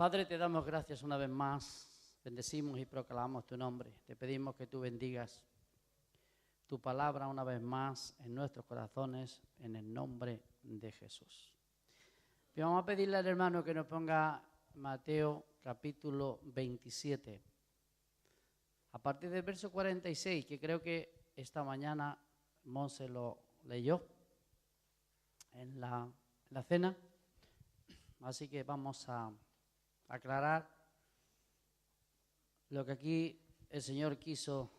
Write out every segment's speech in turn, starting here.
Padre, te damos gracias una vez más, bendecimos y proclamamos tu nombre. Te pedimos que tú bendigas tu palabra una vez más en nuestros corazones, en el nombre de Jesús. Y vamos a pedirle al hermano que nos ponga Mateo capítulo 27. A partir del verso 46, que creo que esta mañana Monse lo leyó en la cena. Así que vamos a aclarar lo que aquí el Señor quiso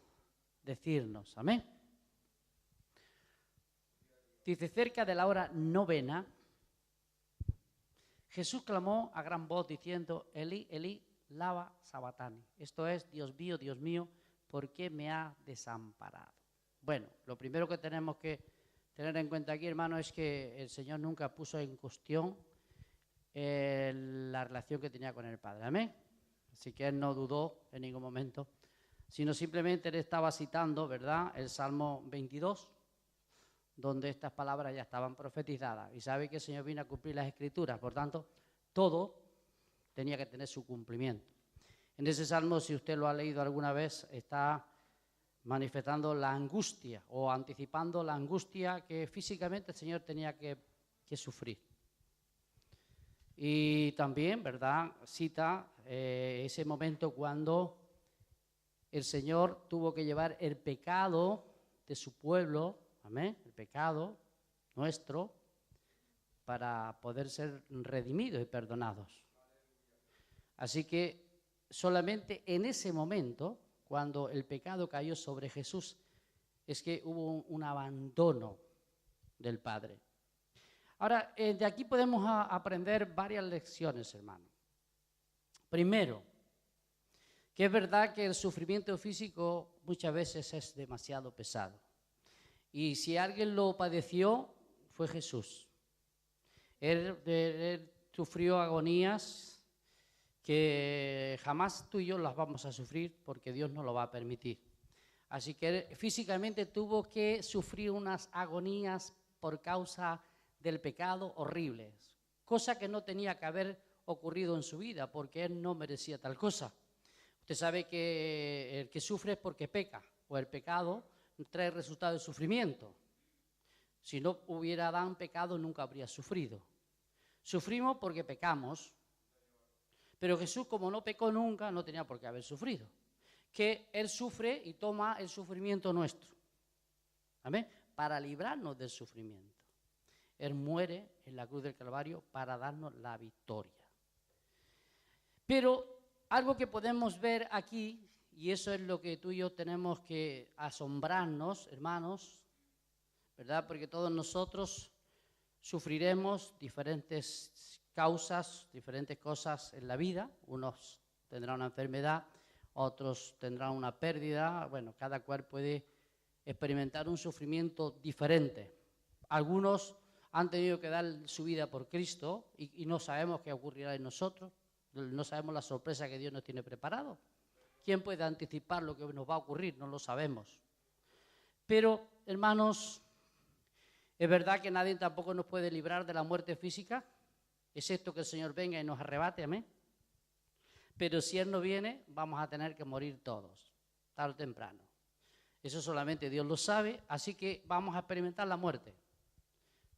decirnos. Amén. Dice: cerca de la hora novena, Jesús clamó a gran voz diciendo: Elí, Elí, lama sabactani. Esto es: Dios mío, ¿por qué me ha desamparado? Bueno, lo primero que tenemos que tener en cuenta aquí, hermano, es que el Señor nunca puso en cuestión la relación que tenía con el Padre. Amén. Así que Él no dudó en ningún momento, sino simplemente Él estaba citando, ¿verdad?, el Salmo 22, donde estas palabras ya estaban profetizadas. Y sabe que el Señor vino a cumplir las Escrituras, por tanto, todo tenía que tener su cumplimiento. En ese Salmo, si usted lo ha leído alguna vez, está manifestando la angustia o anticipando la angustia que físicamente el Señor tenía que sufrir. Y también, ¿verdad?, cita ese momento cuando el Señor tuvo que llevar el pecado de su pueblo, amén, el pecado nuestro, para poder ser redimidos y perdonados. Así que solamente en ese momento, cuando el pecado cayó sobre Jesús, es que hubo un abandono del Padre. Ahora, de aquí podemos aprender varias lecciones, hermano. Primero, que es verdad que el sufrimiento físico muchas veces es demasiado pesado. Y si alguien lo padeció, fue Jesús. Él sufrió agonías que jamás tú y yo las vamos a sufrir porque Dios no lo va a permitir. Así que él físicamente tuvo que sufrir unas agonías por causa del pecado horribles, cosa que no tenía que haber ocurrido en su vida porque él no merecía tal cosa. Usted sabe que el que sufre es porque peca, o el pecado trae resultado de sufrimiento. Si no hubiera Adán pecado, nunca habría sufrido. Sufrimos porque pecamos, pero Jesús, como no pecó nunca, no tenía por qué haber sufrido. Que Él sufre y toma el sufrimiento nuestro, ¿amén?, para librarnos del sufrimiento. Él muere en la cruz del Calvario para darnos la victoria. Pero algo que podemos ver aquí, y eso es lo que tú y yo tenemos que asombrarnos, hermanos, ¿verdad?, porque todos nosotros sufriremos diferentes causas, diferentes cosas en la vida. Unos tendrán una enfermedad, otros tendrán una pérdida. Bueno, cada cual puede experimentar un sufrimiento diferente. Algunos han tenido que dar su vida por Cristo y no sabemos qué ocurrirá en nosotros, no sabemos la sorpresa que Dios nos tiene preparado. ¿Quién puede anticipar lo que nos va a ocurrir? No lo sabemos. Pero, hermanos, es verdad que nadie tampoco nos puede librar de la muerte física, excepto que el Señor venga y nos arrebate, amén. Pero si Él no viene, vamos a tener que morir todos, tarde o temprano. Eso solamente Dios lo sabe, así que vamos a experimentar la muerte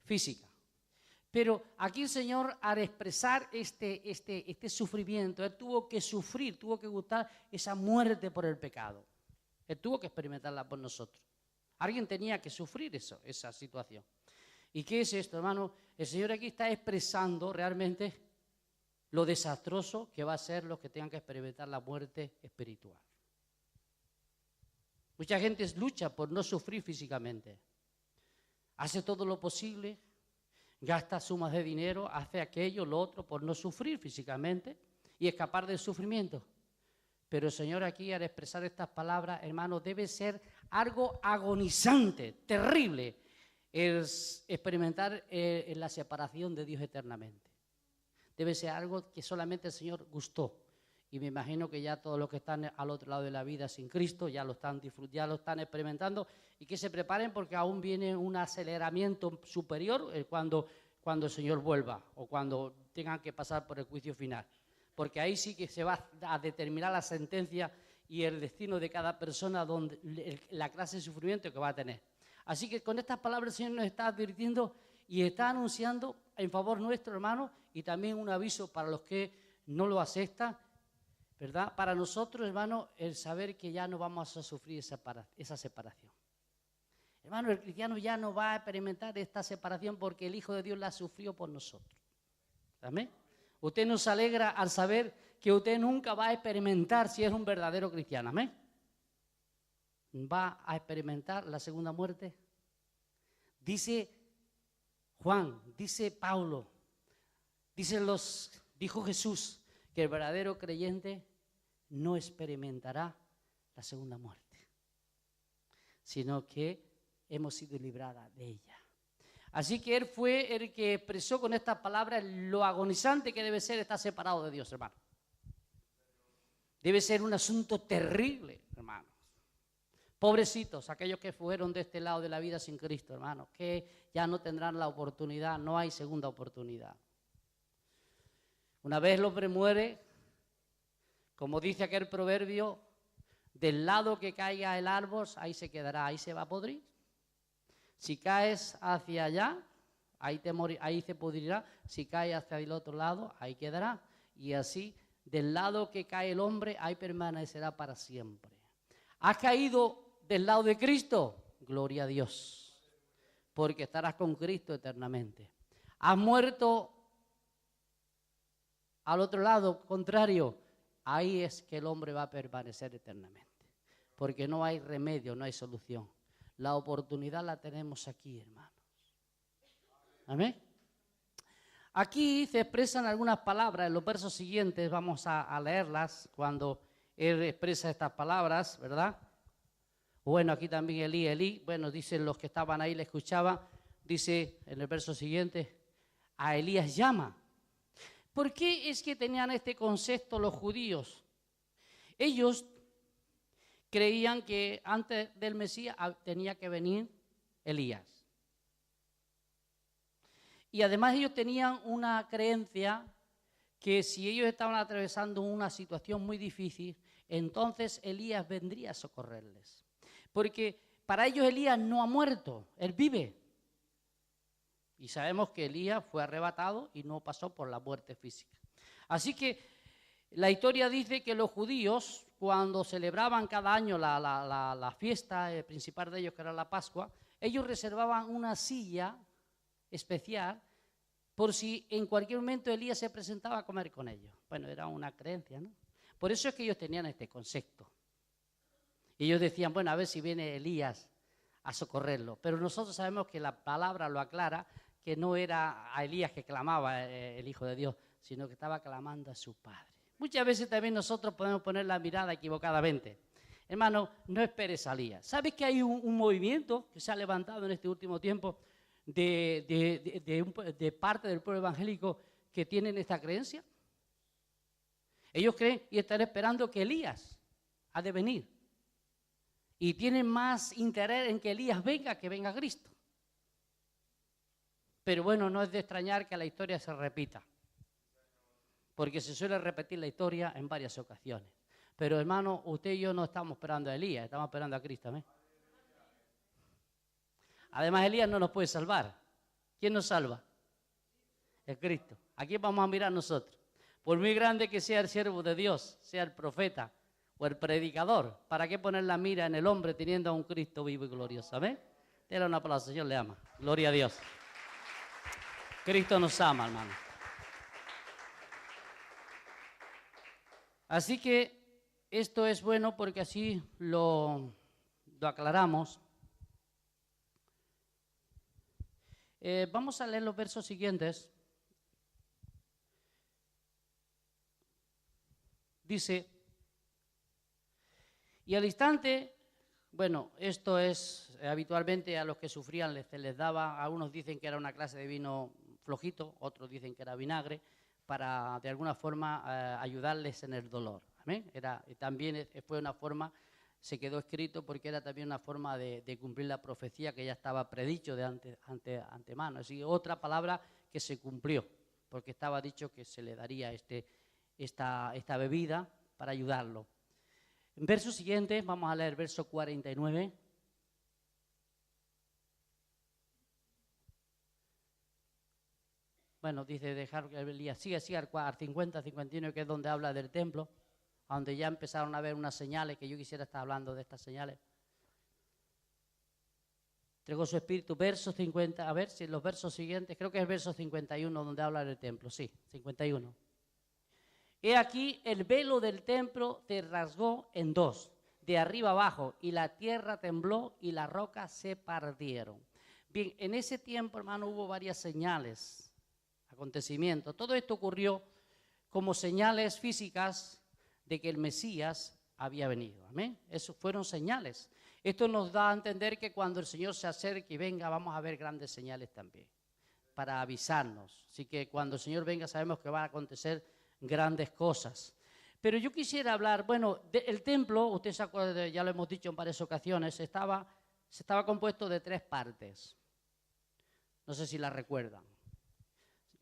física. Pero aquí el Señor, al expresar este sufrimiento, Él tuvo que sufrir, tuvo que gustar esa muerte por el pecado. Él tuvo que experimentarla por nosotros. Alguien tenía que sufrir esa situación. ¿Y qué es esto, hermano? El Señor aquí está expresando realmente lo desastroso que va a ser los que tengan que experimentar la muerte espiritual. Mucha gente lucha por no sufrir físicamente. Hace todo lo posible, gasta sumas de dinero, hace aquello, lo otro, por no sufrir físicamente y escapar del sufrimiento. Pero el Señor aquí, al expresar estas palabras, hermano, debe ser algo agonizante, terrible, es experimentar la separación de Dios eternamente. Debe ser algo que solamente el Señor gustó. Y me imagino que ya todos los que están al otro lado de la vida sin Cristo ya lo están experimentando, y que se preparen porque aún viene un aceleramiento superior cuando el Señor vuelva o cuando tengan que pasar por el juicio final. porque ahí sí que se va a determinar la sentencia y el destino de cada persona, la clase de sufrimiento que va a tener. Así que con estas palabras el Señor nos está advirtiendo y está anunciando en favor nuestro, hermano, y también un aviso para los que no lo aceptan, ¿verdad? Para nosotros, hermano, el saber que ya no vamos a sufrir esa separación. Hermano, el cristiano ya no va a experimentar esta separación porque el Hijo de Dios la sufrió por nosotros. ¿Amén? Usted nos alegra al saber que usted nunca va a experimentar si es un verdadero cristiano. ¿Amén? ¿Va a experimentar la segunda muerte? Dice Juan, dice Pablo, dijo Jesús que el verdadero creyente no experimentará la segunda muerte, sino que hemos sido librados de ella. Así que él fue el que expresó con estas palabras lo agonizante que debe ser estar separado de Dios, hermano. Debe ser un asunto terrible, hermano. Pobrecitos, aquellos que fueron de este lado de la vida sin Cristo, hermano, que ya no tendrán la oportunidad, no hay segunda oportunidad. Una vez el hombre muere, como dice aquel proverbio, del lado que caiga el árbol, ahí se quedará, ahí se va a podrir. Si caes hacia allá, ahí se pudrirá. Si caes hacia el otro lado, ahí quedará. Y así, del lado que cae el hombre, ahí permanecerá para siempre. ¿Has caído del lado de Cristo? Gloria a Dios, porque estarás con Cristo eternamente. ¿Has muerto al otro lado, contrario? Ahí es que el hombre va a permanecer eternamente, porque no hay remedio, no hay solución. La oportunidad la tenemos aquí, hermanos. Amén. Aquí se expresan algunas palabras, en los versos siguientes vamos a leerlas cuando él expresa estas palabras, ¿verdad? Bueno, aquí también Elí, bueno, dicen los que estaban ahí, le escuchaban, dice en el verso siguiente, a Elías llama. ¿Por qué es que tenían este concepto los judíos? Ellos creían que antes del Mesías tenía que venir Elías. Y además ellos tenían una creencia que si ellos estaban atravesando una situación muy difícil, entonces Elías vendría a socorrerles. Porque para ellos Elías no ha muerto, él vive. Y sabemos que Elías fue arrebatado y no pasó por la muerte física. Así que la historia dice que los judíos, cuando celebraban cada año la fiesta principal de ellos, que era la Pascua, ellos reservaban una silla especial por si en cualquier momento Elías se presentaba a comer con ellos. Bueno, era una creencia, ¿no? Por eso es que ellos tenían este concepto. Y ellos decían, bueno, a ver si viene Elías a socorrerlo. Pero nosotros sabemos que la palabra lo aclara, que no era a Elías que clamaba el Hijo de Dios, sino que estaba clamando a su Padre. Muchas veces también nosotros podemos poner la mirada equivocadamente. Hermano, no esperes a Elías. ¿Sabes que hay un movimiento que se ha levantado en este último tiempo de parte del pueblo evangélico que tienen esta creencia? Ellos creen y están esperando que Elías ha de venir. Y tienen más interés en que Elías venga que venga Cristo. Pero bueno, no es de extrañar que la historia se repita. Porque se suele repetir la historia en varias ocasiones. Pero hermano, usted y yo no estamos esperando a Elías, estamos esperando a Cristo. ¿Eh? Además, Elías no nos puede salvar. ¿Quién nos salva? Es Cristo. ¿A quién vamos a mirar nosotros? Por muy grande que sea el siervo de Dios, sea el profeta o el predicador, ¿para qué poner la mira en el hombre teniendo a un Cristo vivo y glorioso? ¿Amén? Dele un aplauso, Señor le ama. Gloria a Dios. Cristo nos ama, hermano. Así que esto es bueno porque así lo aclaramos. Vamos a leer los versos siguientes. Dice, y al instante, bueno, esto es habitualmente a los que sufrían se les daba, algunos dicen que era una clase de vino flojito, otros dicen que era vinagre, para de alguna forma ayudarles en el dolor. ¿Amén? También fue una forma, se quedó escrito porque era también una forma de cumplir la profecía que ya estaba predicho de antemano. Es decir, otra palabra que se cumplió, porque estaba dicho que se le daría este esta bebida para ayudarlo. En verso siguiente, vamos a leer verso 49. Bueno, dice dejar que Elías sigue al 50, 51, que es donde habla del templo, donde ya empezaron a ver unas señales, que yo quisiera estar hablando de estas señales. Entregó su espíritu, verso 50, a ver si los versos siguientes, creo que es el verso 51 donde habla del templo, sí, 51. He aquí el velo del templo se rasgó en dos, de arriba abajo, y la tierra tembló y las rocas se partieron. Bien, en ese tiempo, hermano, hubo varias señales, acontecimientos. Todo esto ocurrió como señales físicas de que el Mesías había venido. Amén. Eso fueron señales. Esto nos da a entender que cuando el Señor se acerque y venga, vamos a ver grandes señales también, para avisarnos. Así que cuando el Señor venga sabemos que van a acontecer grandes cosas. Pero yo quisiera hablar, bueno, el templo, usted se acuerda, ya lo hemos dicho en varias ocasiones, estaba compuesto de 3 partes. No sé si la recuerdan.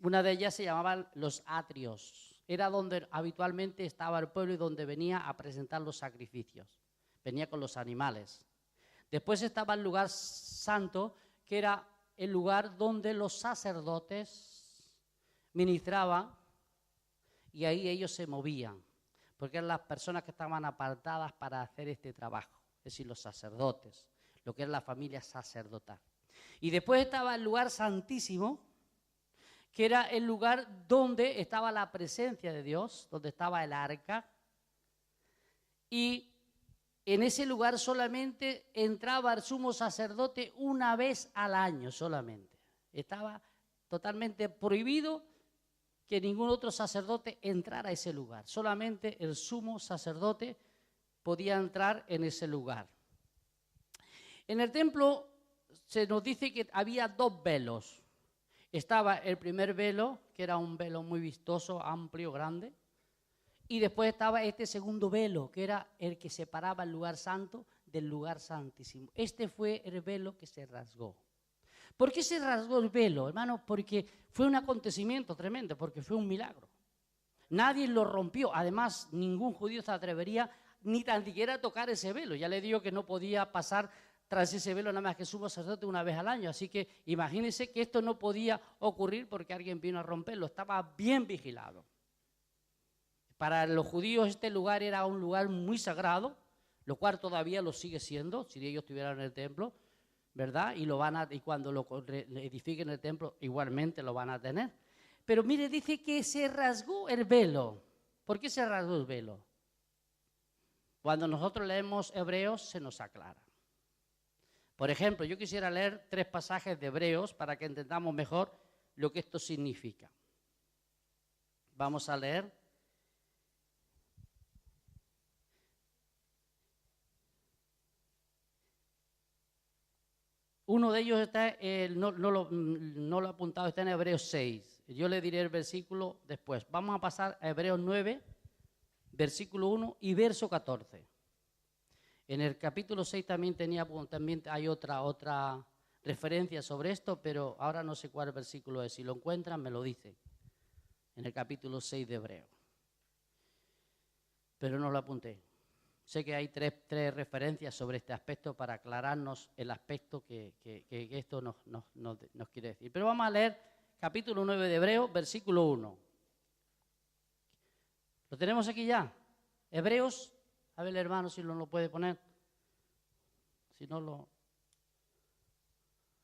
Una de ellas se llamaban los atrios. Era donde habitualmente estaba el pueblo y donde venía a presentar los sacrificios. Venía con los animales. Después estaba el lugar santo, que era el lugar donde los sacerdotes ministraban y ahí ellos se movían, porque eran las personas que estaban apartadas para hacer este trabajo, es decir, los sacerdotes, lo que es la familia sacerdotal. Y después estaba el lugar santísimo, que era el lugar donde estaba la presencia de Dios, donde estaba el arca, y en ese lugar solamente entraba el sumo sacerdote una vez al año solamente. Estaba totalmente prohibido que ningún otro sacerdote entrara a ese lugar. Solamente el sumo sacerdote podía entrar en ese lugar. En el templo se nos dice que había 2 velos. Estaba el primer velo, que era un velo muy vistoso, amplio, grande. Y después estaba este segundo velo, que era el que separaba el lugar santo del lugar santísimo. Este fue el velo que se rasgó. ¿Por qué se rasgó el velo, hermano? Porque fue un acontecimiento tremendo, porque fue un milagro. Nadie lo rompió. Además, ningún judío se atrevería ni tan siquiera a tocar ese velo. Ya le digo que no podía pasar tras ese velo nada más que sumo sacerdote una vez al año. Así que imagínense que esto no podía ocurrir porque alguien vino a romperlo. Estaba bien vigilado. Para los judíos este lugar era un lugar muy sagrado, lo cual todavía lo sigue siendo, si ellos estuvieran en el templo, ¿verdad? Y cuando lo edifiquen el templo igualmente lo van a tener. Pero mire, dice que se rasgó el velo. ¿Por qué se rasgó el velo? Cuando nosotros leemos Hebreos se nos aclara. Por ejemplo, yo quisiera leer 3 pasajes de Hebreos para que entendamos mejor lo que esto significa. Vamos a leer. Uno de ellos está, no lo he apuntado, está en Hebreos 6. Yo le diré el versículo después. Vamos a pasar a Hebreos 9, versículo 1 y verso 14. En el capítulo 6 también hay otra referencia sobre esto, pero ahora no sé cuál versículo es. Si lo encuentran, me lo dicen. En el capítulo 6 de Hebreos. Pero no lo apunté. Sé que hay tres referencias sobre este aspecto para aclararnos el aspecto que esto nos quiere decir. Pero vamos a leer capítulo 9 de Hebreos, versículo 1. ¿Lo tenemos aquí ya? Hebreos, a ver hermano si lo puede poner. Si no lo...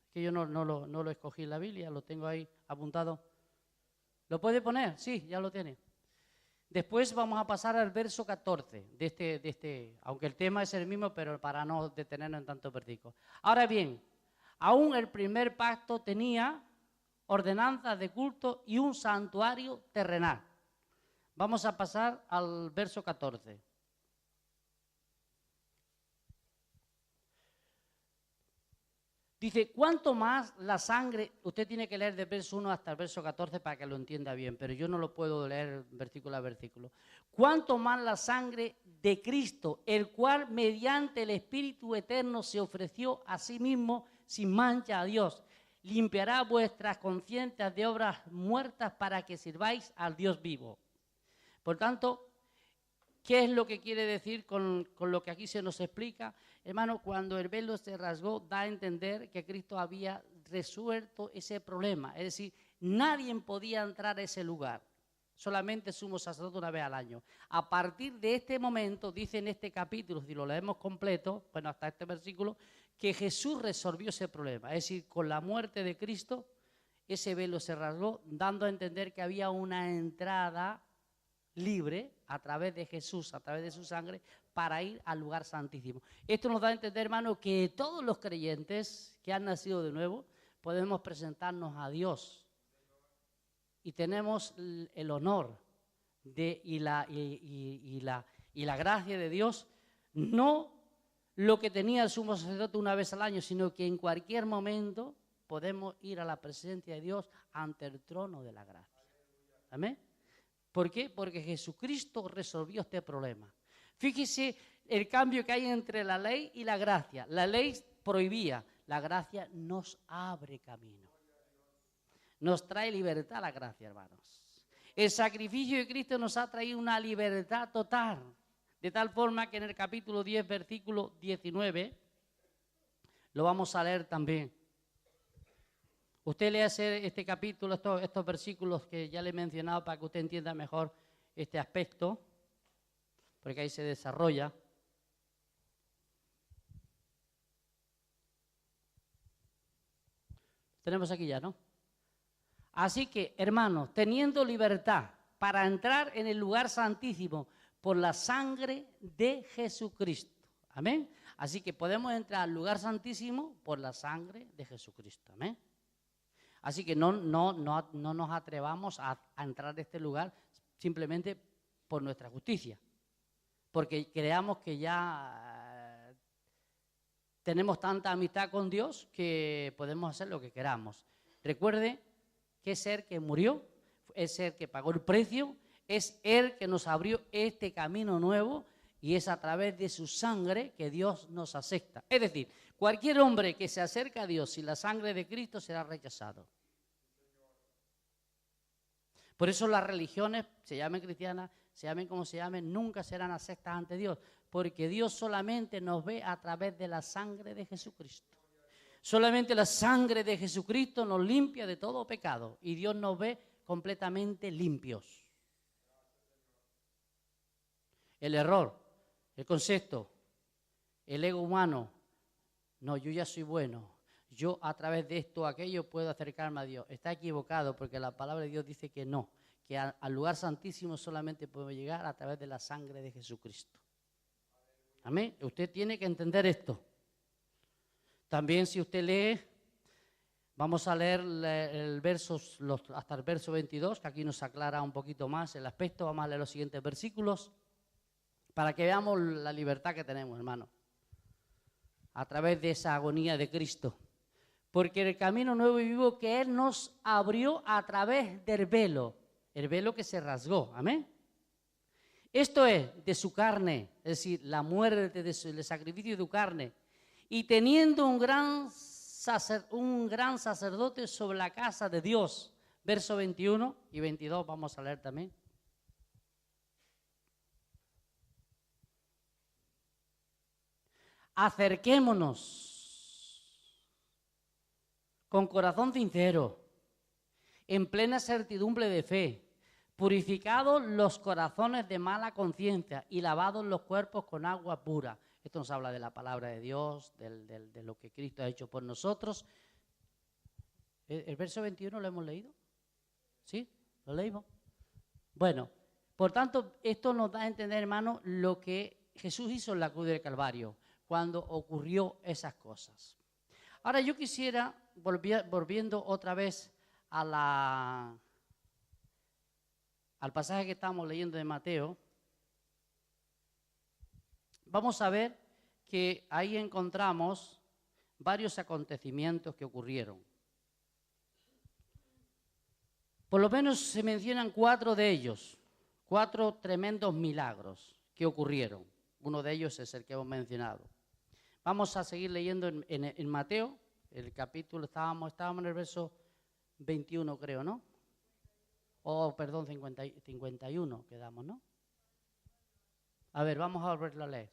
Es que yo no lo escogí en la Biblia, lo tengo ahí apuntado. ¿Lo puede poner? Sí, ya lo tiene. Después vamos a pasar al verso 14 de este, aunque el tema es el mismo, pero para no detenernos en tantos versículos. Ahora bien, aún el primer pacto tenía ordenanzas de culto y un santuario terrenal. Vamos a pasar al verso 14. Dice, ¿cuánto más la sangre? Usted tiene que leer del verso 1 hasta el verso 14 para que lo entienda bien, pero yo no lo puedo leer versículo a versículo. ¿Cuánto más la sangre de Cristo, el cual mediante el Espíritu Eterno se ofreció a sí mismo sin mancha a Dios, limpiará vuestras conciencias de obras muertas para que sirváis al Dios vivo? Por tanto, ¿qué es lo que quiere decir con lo que aquí se nos explica? Hermano, cuando el velo se rasgó, da a entender que Cristo había resuelto ese problema. Es decir, nadie podía entrar a ese lugar. Solamente sumo sacerdote una vez al año. A partir de este momento, dice en este capítulo, si lo leemos completo, bueno, hasta este versículo, que Jesús resolvió ese problema. Es decir, con la muerte de Cristo, ese velo se rasgó, dando a entender que había una entrada libre a través de Jesús, a través de su sangre, para ir al lugar santísimo. Esto nos da a entender, hermano, que todos los creyentes que han nacido de nuevo podemos presentarnos a Dios y tenemos el honor y la gracia de Dios, no lo que tenía el sumo sacerdote una vez al año, sino que en cualquier momento podemos ir a la presencia de Dios ante el trono de la gracia. ¿Amén? ¿Por qué? Porque Jesucristo resolvió este problema. Fíjese el cambio que hay entre la ley y la gracia. La ley prohibía, la gracia nos abre camino. Nos trae libertad la gracia, hermanos. El sacrificio de Cristo nos ha traído una libertad total. De tal forma que en el capítulo 10, versículo 19, lo vamos a leer también. Usted lea este capítulo, estos versículos que ya le he mencionado para que usted entienda mejor este aspecto, porque ahí se desarrolla. Tenemos aquí ya, ¿no? Así que, hermanos, teniendo libertad para entrar en el lugar santísimo por la sangre de Jesucristo. Amén. Así que podemos entrar al lugar santísimo por la sangre de Jesucristo. Amén. Así que no nos atrevamos a entrar a este lugar simplemente por nuestra justicia, porque creamos que ya tenemos tanta amistad con Dios que podemos hacer lo que queramos. Recuerde que es Él que murió, es Él que pagó el precio, es Él que nos abrió este camino nuevo y es a través de su sangre que Dios nos acepta. Es decir, cualquier hombre que se acerca a Dios sin la sangre de Cristo será rechazado. Por eso las religiones, se llamen cristianas, se llamen como se llamen, nunca serán aceptas ante Dios, porque Dios solamente nos ve a través de la sangre de Jesucristo. Solamente la sangre de Jesucristo nos limpia de todo pecado y Dios nos ve completamente limpios. El error, el concepto, el ego humano, no, yo ya soy bueno, yo a través de esto o aquello puedo acercarme a Dios. Está equivocado porque la palabra de Dios dice que no, que al lugar santísimo solamente podemos llegar a través de la sangre de Jesucristo. Amén. Usted tiene que entender esto. También si usted lee, vamos a leer hasta el verso 22, que aquí nos aclara un poquito más el aspecto. Vamos a leer los siguientes versículos para que veamos la libertad que tenemos, hermano, a través de esa agonía de Cristo. Porque el camino nuevo y vivo que Él nos abrió a través del velo, el velo que se rasgó, amén. Esto es de su carne, es decir, la muerte del sacrificio de su carne, y teniendo un gran sacerdote sobre la casa de Dios. Verso 21 y 22 vamos a leer también. Acerquémonos con corazón sincero, en plena certidumbre de fe, purificados los corazones de mala conciencia y lavados los cuerpos con agua pura. Esto nos habla de la palabra de Dios, de lo que Cristo ha hecho por nosotros. ¿El verso 21 lo hemos leído? ¿Sí? ¿Lo leímos? Bueno, por tanto, esto nos da a entender, hermano, lo que Jesús hizo en la cruz del Calvario, cuando ocurrió esas cosas. Ahora yo quisiera, volviendo otra vez al pasaje que estamos leyendo de Mateo, vamos a ver que ahí encontramos varios acontecimientos que ocurrieron. Por lo menos se mencionan 4 de ellos, 4 tremendos milagros que ocurrieron. Uno de ellos es el que hemos mencionado. Vamos a seguir leyendo en Mateo, el capítulo, estábamos en el verso 21, creo, ¿no? perdón, 51 quedamos, ¿no? A ver, vamos a volverlo a leer.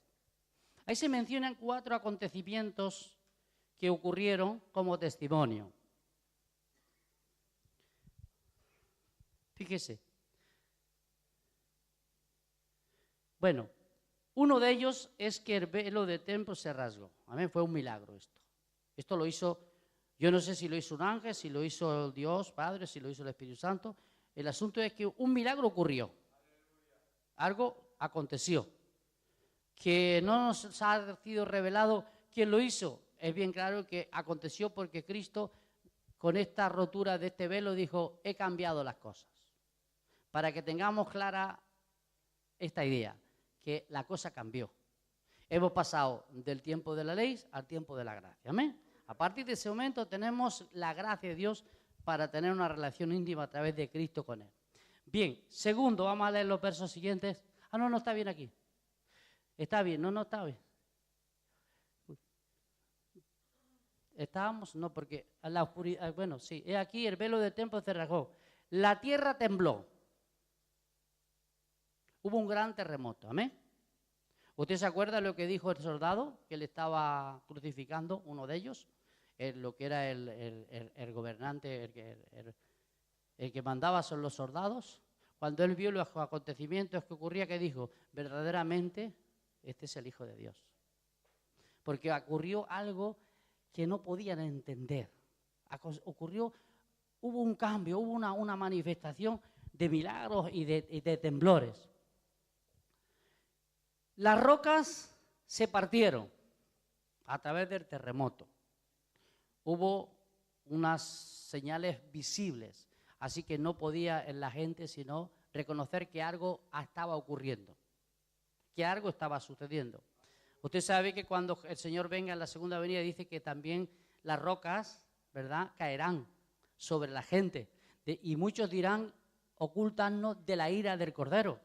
Ahí se mencionan 4 acontecimientos que ocurrieron como testimonio. Fíjese. Bueno, uno de ellos es que el velo del templo se rasgó. Amén, fue un milagro esto. Esto lo hizo, yo no sé si lo hizo un ángel, si lo hizo Dios Padre, si lo hizo el Espíritu Santo. El asunto es que un milagro ocurrió. Algo aconteció. Que no nos ha sido revelado quién lo hizo. Es bien claro que aconteció porque Cristo, con esta rotura de este velo, dijo, he cambiado las cosas. Para que tengamos clara esta idea, que la cosa cambió. Hemos pasado del tiempo de la ley al tiempo de la gracia. Amén. A partir de ese momento tenemos la gracia de Dios para tener una relación íntima a través de Cristo con Él. Bien, segundo, vamos a leer los versos siguientes. Ah, no, no está bien aquí. Está bien, no está bien. Estábamos, no, porque a la oscuridad, bueno, sí, he aquí el velo del templo se rasgó. La tierra tembló. Hubo un gran terremoto, amén. ¿Usted se acuerda lo que dijo el soldado que le estaba crucificando, uno de ellos? Lo que era el gobernante, el que mandaba son los soldados. Cuando él vio los acontecimientos que ocurría, que dijo, verdaderamente, este es el Hijo de Dios. Porque ocurrió algo que no podían entender. Hubo un cambio, hubo una manifestación de milagros y de temblores. Las rocas se partieron a través del terremoto. Hubo unas señales visibles, así que no podía la gente sino reconocer que algo estaba ocurriendo, que algo estaba sucediendo. Usted sabe que cuando el Señor venga en la segunda venida dice que también las rocas, ¿verdad?, caerán sobre la gente. Y muchos dirán, ocúltanos de la ira del Cordero.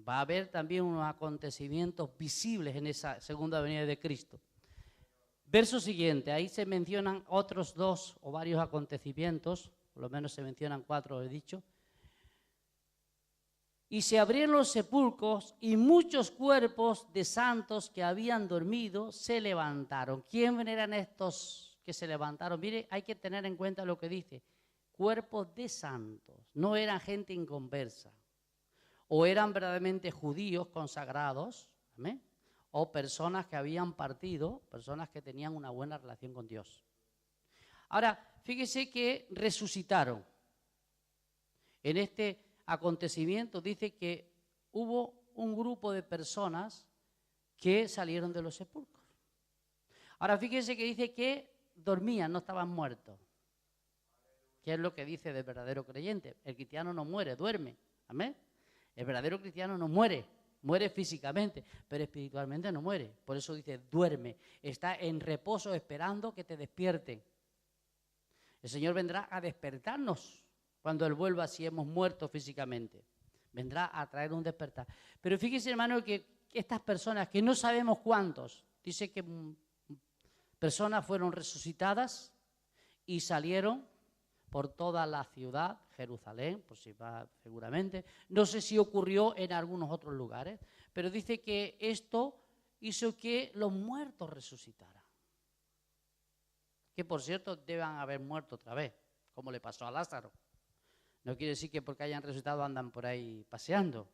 Va a haber también unos acontecimientos visibles en esa segunda venida de Cristo. Verso siguiente, ahí se mencionan otros 2 o varios acontecimientos, por lo menos se mencionan 4, he dicho. Y se abrieron los sepulcros y muchos cuerpos de santos que habían dormido se levantaron. ¿Quién eran estos que se levantaron? Mire, hay que tener en cuenta lo que dice. Cuerpos de santos, no eran gente inconversa. O eran verdaderamente judíos consagrados, ¿amén?, o personas que habían partido, personas que tenían una buena relación con Dios. Ahora, fíjese que resucitaron. En este acontecimiento dice que hubo un grupo de personas que salieron de los sepulcros. Ahora, fíjese que dice que dormían, no estaban muertos. ¿Qué es lo que dice del verdadero creyente? El cristiano no muere, duerme. Amén. El verdadero cristiano no muere, muere físicamente, pero espiritualmente no muere. Por eso dice, duerme, está en reposo esperando que te despierten. El Señor vendrá a despertarnos cuando Él vuelva si hemos muerto físicamente. Vendrá a traer un despertar. Pero fíjese, hermano, que estas personas, que no sabemos cuántos, dice que personas fueron resucitadas y salieron por toda la ciudad, Jerusalén, por si va seguramente. No sé si ocurrió en algunos otros lugares, pero dice que esto hizo que los muertos resucitaran. Que por cierto deban haber muerto otra vez, como le pasó a Lázaro. No quiere decir que porque hayan resucitado andan por ahí paseando.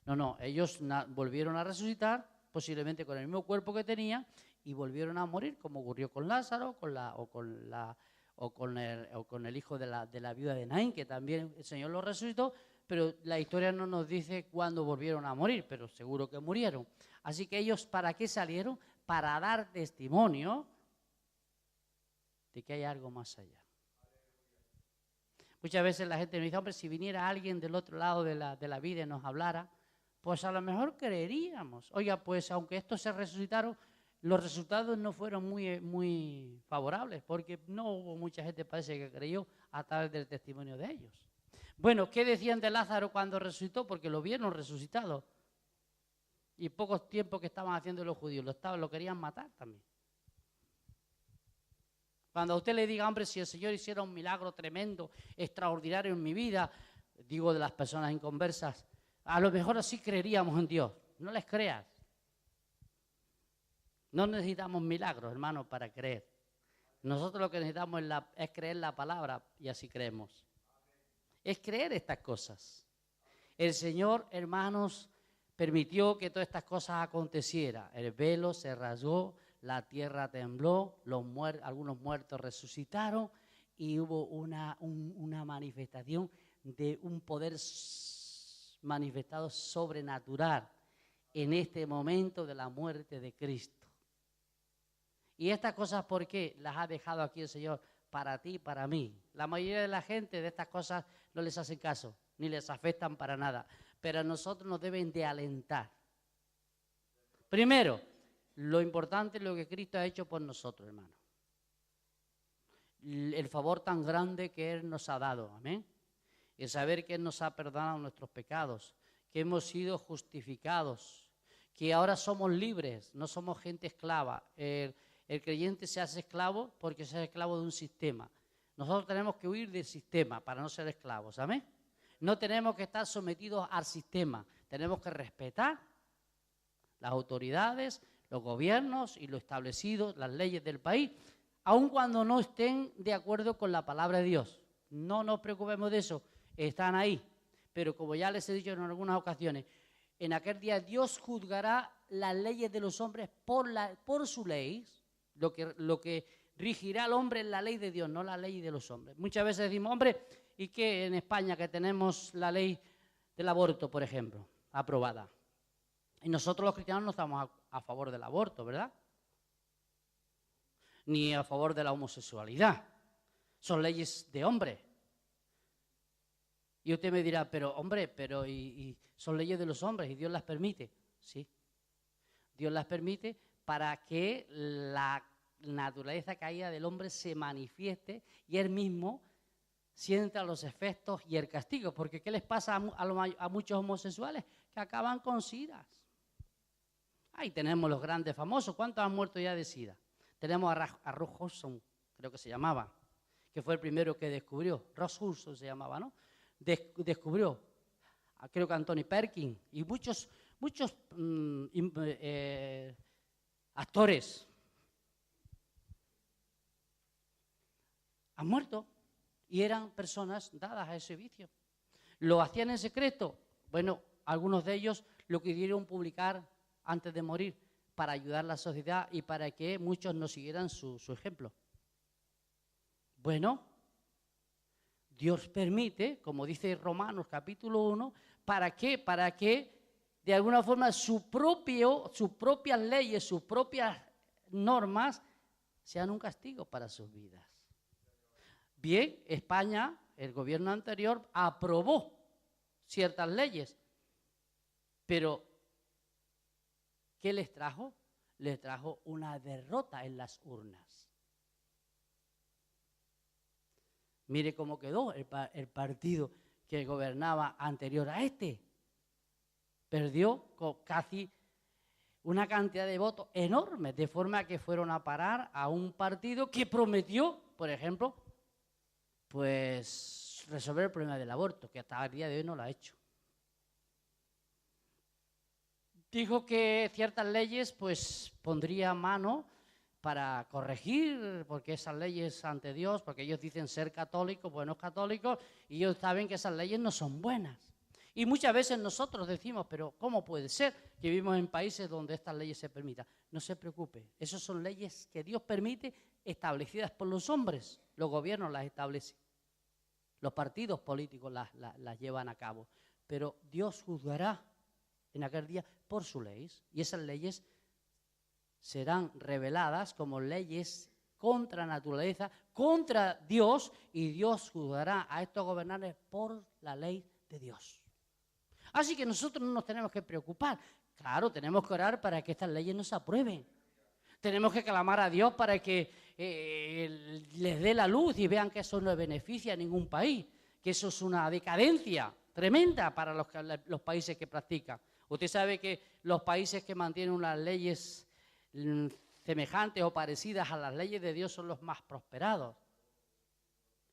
No, ellos volvieron a resucitar, posiblemente con el mismo cuerpo que tenían, y volvieron a morir, como ocurrió con Lázaro, con el hijo de la viuda de Naín, que también el Señor lo resucitó, pero la historia no nos dice cuándo volvieron a morir, pero seguro que murieron. Así que ellos, ¿para qué salieron? Para dar testimonio de que hay algo más allá. Muchas veces la gente me dice, hombre, si viniera alguien del otro lado de la vida y nos hablara, pues a lo mejor creeríamos. Oiga, pues aunque estos se resucitaron, los resultados no fueron muy favorables, porque no hubo mucha gente, parece, que creyó a través del testimonio de ellos. Bueno, ¿qué decían de Lázaro cuando resucitó? Porque lo vieron resucitado. Y pocos tiempos que estaban haciendo los judíos, lo querían matar también. Cuando a usted le diga, hombre, si el Señor hiciera un milagro tremendo, extraordinario en mi vida, digo de las personas inconversas, a lo mejor así creeríamos en Dios. No les creas. No necesitamos milagros, hermanos, para creer. Nosotros lo que necesitamos es creer la palabra y así creemos. Es creer estas cosas. El Señor, hermanos, permitió que todas estas cosas acontecieran. El velo se rasgó, la tierra tembló, algunos muertos resucitaron y hubo una manifestación de un poder manifestado sobrenatural en este momento de la muerte de Cristo. Y estas cosas, ¿por qué las ha dejado aquí el Señor? Para ti y para mí. La mayoría de la gente de estas cosas no les hacen caso, ni les afectan para nada. Pero a nosotros nos deben de alentar. Primero, lo importante es lo que Cristo ha hecho por nosotros, hermano. El favor tan grande que Él nos ha dado, amén. El saber que Él nos ha perdonado nuestros pecados, que hemos sido justificados, que ahora somos libres, no somos gente esclava. El creyente se hace esclavo porque se hace esclavo de un sistema. Nosotros tenemos que huir del sistema para no ser esclavos, ¿amén? No tenemos que estar sometidos al sistema. Tenemos que respetar las autoridades, los gobiernos y lo establecido, las leyes del país, aun cuando no estén de acuerdo con la palabra de Dios. No nos preocupemos de eso, están ahí. Pero como ya les he dicho en algunas ocasiones, en aquel día Dios juzgará las leyes de los hombres por su ley. Lo que rigirá al hombre es la ley de Dios, no la ley de los hombres. Muchas veces decimos, hombre, ¿y qué en España que tenemos la ley del aborto, por ejemplo, aprobada? Y nosotros los cristianos no estamos a favor del aborto, ¿verdad? Ni a favor de la homosexualidad. Son leyes de hombre. Y usted me dirá, pero hombre, y son leyes de los hombres y Dios las permite. Sí, Dios las permite para que la naturaleza caída del hombre se manifieste y él mismo sienta los efectos y el castigo. Porque ¿qué les pasa a muchos homosexuales? Que acaban con SIDA. Ahí tenemos los grandes famosos. ¿Cuántos han muerto ya de SIDA? Tenemos a Ross Hudson, creo que se llamaba, que fue el primero que descubrió. Ross Hudson se llamaba, ¿no? Descubrió. Creo que Anthony Perkins y muchos actores han muerto y eran personas dadas a ese vicio. ¿Lo hacían en secreto? Bueno, algunos de ellos lo quisieron publicar antes de morir para ayudar a la sociedad y para que muchos no siguieran su ejemplo. Bueno, Dios permite, como dice Romanos capítulo 1, ¿para qué? Para que de alguna forma sus propias leyes, sus propias normas sean un castigo para sus vidas. Bien, España, el gobierno anterior, aprobó ciertas leyes, pero ¿qué les trajo? Les trajo una derrota en las urnas. Mire cómo quedó el partido que gobernaba anterior a este. Perdió con casi una cantidad de votos enorme, de forma que fueron a parar a un partido que prometió, por ejemplo, pues resolver el problema del aborto, que hasta el día de hoy no lo ha hecho. Dijo que ciertas leyes pues pondría mano para corregir, porque esas leyes ante Dios, porque ellos dicen ser católicos, buenos católicos, y ellos saben que esas leyes no son buenas. Y muchas veces nosotros decimos, pero ¿cómo puede ser que vivimos en países donde estas leyes se permitan? No se preocupe, esas son leyes que Dios permite establecidas por los hombres. Los gobiernos las establecen, los partidos políticos las llevan a cabo, pero Dios juzgará en aquel día por sus leyes, y esas leyes serán reveladas como leyes contra naturaleza, contra Dios, y Dios juzgará a estos gobernantes por la ley de Dios. Así que nosotros no nos tenemos que preocupar. Claro, tenemos que orar para que estas leyes no se aprueben. Tenemos que clamar a Dios para que les dé la luz y vean que eso no beneficia a ningún país, que eso es una decadencia tremenda para los países que practican. Usted sabe que los países que mantienen unas leyes semejantes o parecidas a las leyes de Dios son los más prosperados.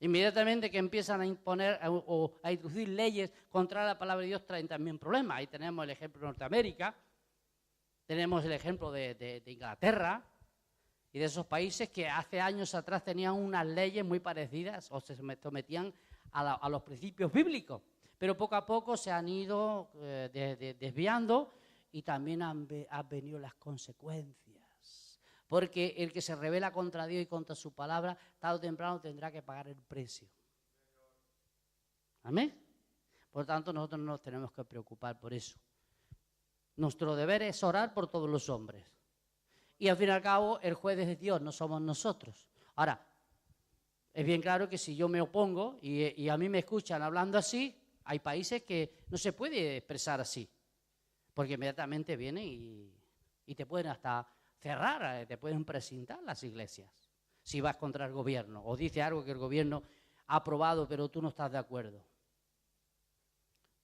Inmediatamente que empiezan a imponer o a introducir leyes contra la palabra de Dios traen también problemas. Ahí tenemos el ejemplo de Norteamérica, tenemos el ejemplo de Inglaterra y de esos países que hace años atrás tenían unas leyes muy parecidas o se sometían a los principios bíblicos, pero poco a poco se han ido desviando y también han venido las consecuencias. Porque el que se rebela contra Dios y contra su palabra, tarde o temprano tendrá que pagar el precio. Amén. Por tanto, nosotros no nos tenemos que preocupar por eso. Nuestro deber es orar por todos los hombres. Y al fin y al cabo, el juez es Dios, no somos nosotros. Ahora, es bien claro que si yo me opongo y a mí me escuchan hablando así, hay países que no se puede expresar así. Porque inmediatamente vienen y te pueden hasta cerrar, te pueden presentar las iglesias. Si vas contra el gobierno o dice algo que el gobierno ha aprobado pero tú no estás de acuerdo.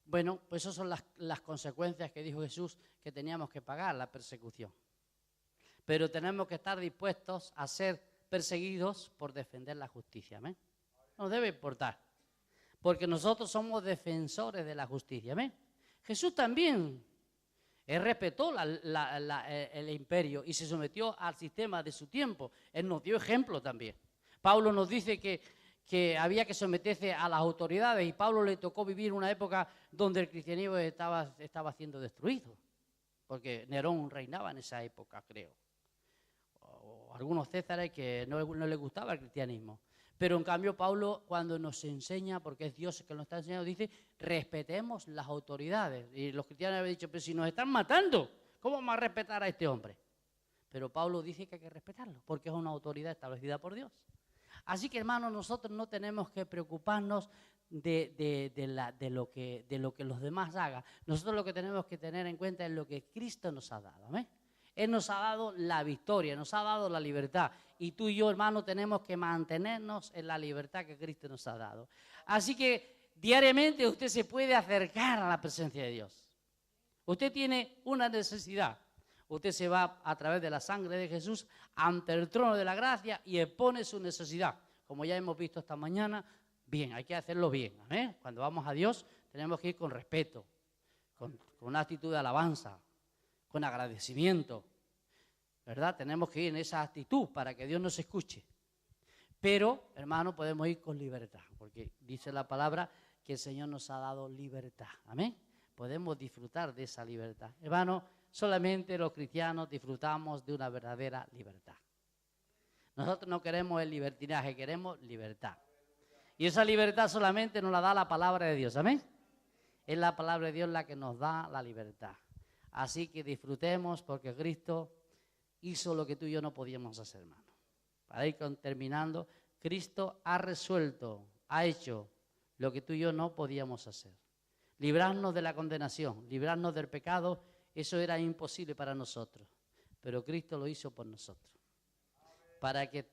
Bueno, pues esas son las consecuencias que dijo Jesús que teníamos que pagar, la persecución. Pero tenemos que estar dispuestos a ser perseguidos por defender la justicia. ¿Amén? Nos debe importar, porque nosotros somos defensores de la justicia. ¿Amén? Jesús también respetó el imperio y se sometió al sistema de su tiempo. Él nos dio ejemplo también. Pablo nos dice que había que someterse a las autoridades y Pablo le tocó vivir una época donde el cristianismo estaba siendo destruido, porque Nerón reinaba en esa época, creo. O algunos césares que no les gustaba el cristianismo. Pero en cambio Pablo, cuando nos enseña, porque es Dios el que nos está enseñando, dice, respetemos las autoridades. Y los cristianos habían dicho, pero si nos están matando, ¿cómo vamos a respetar a este hombre? Pero Pablo dice que hay que respetarlo, porque es una autoridad establecida por Dios. Así que, hermanos, nosotros no tenemos que preocuparnos de lo que los demás hagan. Nosotros lo que tenemos que tener en cuenta es lo que Cristo nos ha dado. ¿Amén? Él nos ha dado la victoria, nos ha dado la libertad. Y tú y yo, hermano, tenemos que mantenernos en la libertad que Cristo nos ha dado. Así que diariamente usted se puede acercar a la presencia de Dios. Usted tiene una necesidad. Usted se va a través de la sangre de Jesús ante el trono de la gracia y expone su necesidad. Como ya hemos visto esta mañana, bien, hay que hacerlo bien. ¿Eh? Cuando vamos a Dios tenemos que ir con respeto, con una actitud de alabanza, con agradecimiento, ¿verdad? Tenemos que ir en esa actitud para que Dios nos escuche. Pero, hermano, podemos ir con libertad, porque dice la palabra que el Señor nos ha dado libertad. Amén. Podemos disfrutar de esa libertad. Hermano, solamente los cristianos disfrutamos de una verdadera libertad. Nosotros no queremos el libertinaje, queremos libertad. Y esa libertad solamente nos la da la palabra de Dios. Amén. Es la palabra de Dios la que nos da la libertad. Así que disfrutemos porque Cristo hizo lo que tú y yo no podíamos hacer, hermano. Para ir terminando, Cristo ha resuelto, ha hecho lo que tú y yo no podíamos hacer. Librarnos de la condenación, librarnos del pecado, eso era imposible para nosotros. Pero Cristo lo hizo por nosotros. Para que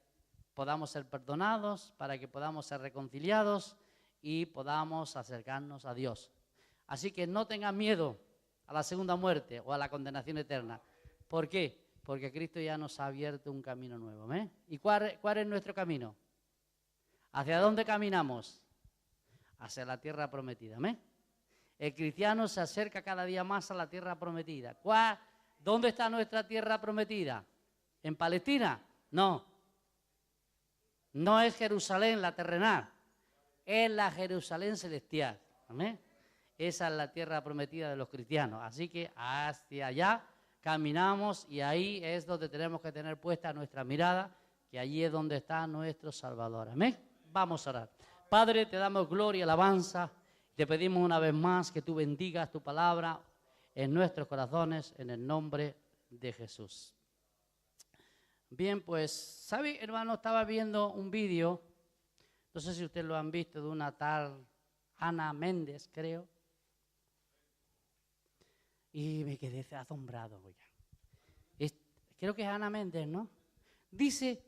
podamos ser perdonados, para que podamos ser reconciliados y podamos acercarnos a Dios. Así que no tengan miedo a la segunda muerte o a la condenación eterna. ¿Por qué? Porque Cristo ya nos ha abierto un camino nuevo. ¿Eh? ¿Y cuál es nuestro camino? ¿Hacia dónde caminamos? Hacia la tierra prometida. ¿Eh? El cristiano se acerca cada día más a la tierra prometida. ¿Dónde está nuestra tierra prometida? ¿En Palestina? No. No es Jerusalén, la terrenal. Es la Jerusalén celestial. ¿Amén? Esa es la tierra prometida de los cristianos. Así que hacia allá caminamos y ahí es donde tenemos que tener puesta nuestra mirada, que allí es donde está nuestro Salvador. Amén. Vamos a orar. Padre, te damos gloria y alabanza. Te pedimos una vez más que tú bendigas tu palabra en nuestros corazones, en el nombre de Jesús. Bien, pues, ¿sabe, hermano? Estaba viendo un vídeo, no sé si ustedes lo han visto, de una tal Ana Méndez, creo. Y me quedé asombrado, oiga. Creo que es Ana Méndez, ¿no? Dice,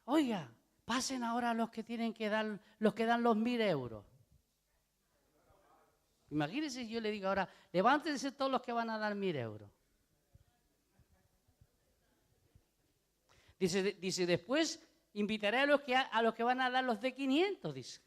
oiga, pasen ahora los que tienen que dar, los que dan los 1.000 euros. Imagínense si yo le digo ahora, levántense todos los que van a dar 1.000 euros. Dice, después invitaré a los que van a dar los de 500, dice.